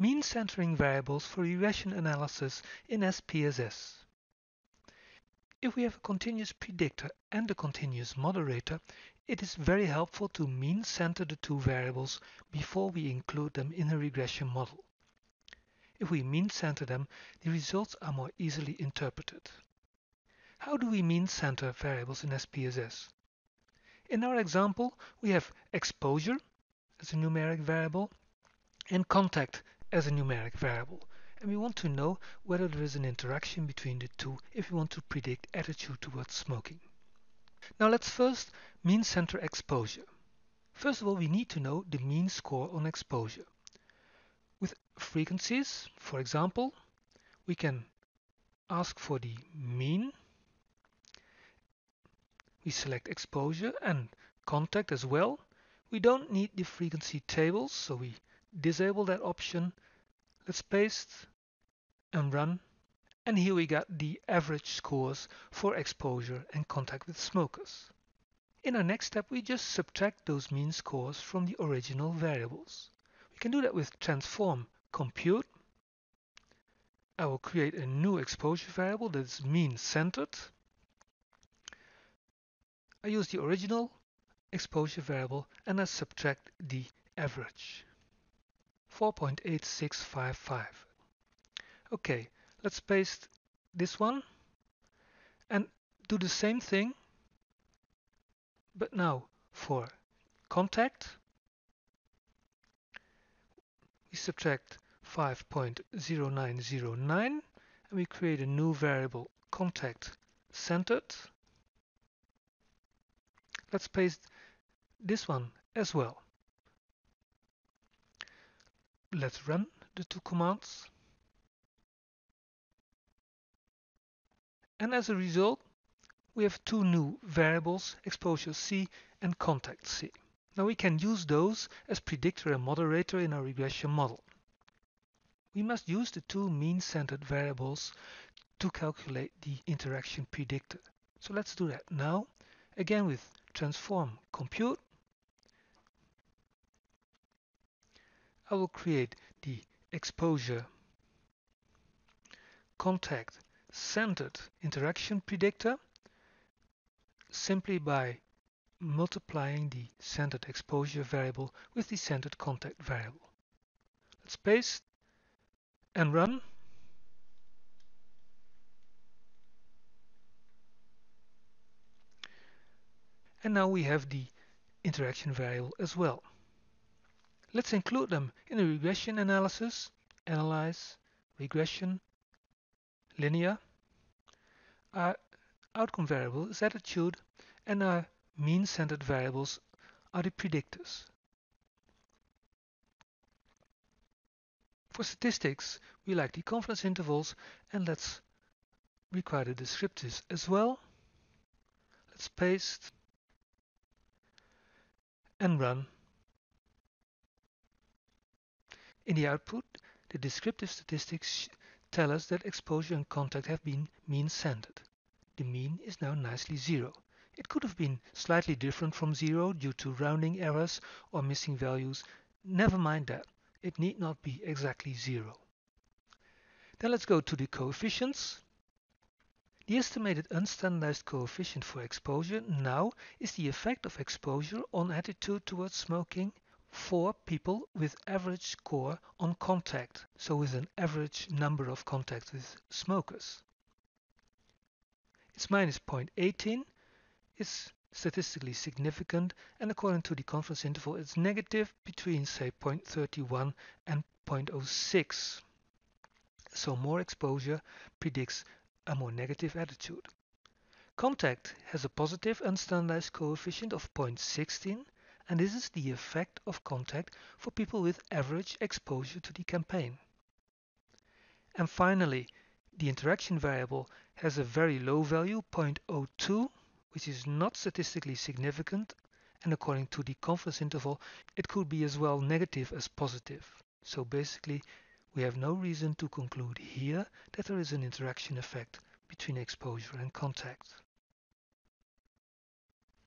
mean centering variables for regression analysis in SPSS. If we have a continuous predictor and a continuous moderator, it is very helpful to mean center the two variables before we include them in a regression model. If we mean center them, the results are more easily interpreted. How do we mean center variables in SPSS? In our example, we have exposure as a numeric variable and contact as a numeric variable, and we want to know whether there is an interaction between the two if we want to predict attitude towards smoking. Now let's first mean center exposure. First of all, we need to know the mean score on exposure. With frequencies, for example, we can ask for the mean. We select exposure and contact as well. We don't need the frequency tables, so we disable that option. Let's paste and run. And here we got the average scores for exposure and contact with smokers. In our next step, we just subtract those mean scores from the original variables. We can do that with transform compute. I will create a new exposure variable that is mean centered. I use the original exposure variable and I subtract the average. 4.8655. Okay, let's paste this one and do the same thing, but now for contact we subtract 5.0909 and we create a new variable contact centered. Let's paste this one as well. Let's run the two commands. And as a result, we have two new variables, exposure C and contact C. Now we can use those as predictor and moderator in our regression model. We must use the two mean-centered variables to calculate the interaction predictor. So let's do that now, again with transform compute. I will create the exposure contact centered interaction predictor simply by multiplying the centered exposure variable with the centered contact variable. Let's paste and run. And now we have the interaction variable as well. Let's include them in a regression analysis. Analyze, regression, linear. Our outcome variable is attitude and our mean-centered variables are the predictors. For statistics, we like the confidence intervals, and let's require the descriptives as well. Let's paste and run. In the output, the descriptive statistics tell us that exposure and contact have been mean-centered. The mean is now nicely 0. It could have been slightly different from 0 due to rounding errors or missing values. Never mind that. It need not be exactly 0. Then let's go to the coefficients. The estimated unstandardized coefficient for exposure now is the effect of exposure on attitude towards smoking for people with average score on contact, so with an average number of contacts with smokers. It's minus 0.18. It's statistically significant, and according to the confidence interval, it's negative between, say, 0.31 and 0.06. So more exposure predicts a more negative attitude. Contact has a positive unstandardized coefficient of 0.16, and this is the effect of contact for people with average exposure to the campaign. And finally, the interaction variable has a very low value, 0.02, which is not statistically significant, and according to the confidence interval, it could be as well negative as positive. So basically, we have no reason to conclude here that there is an interaction effect between exposure and contact.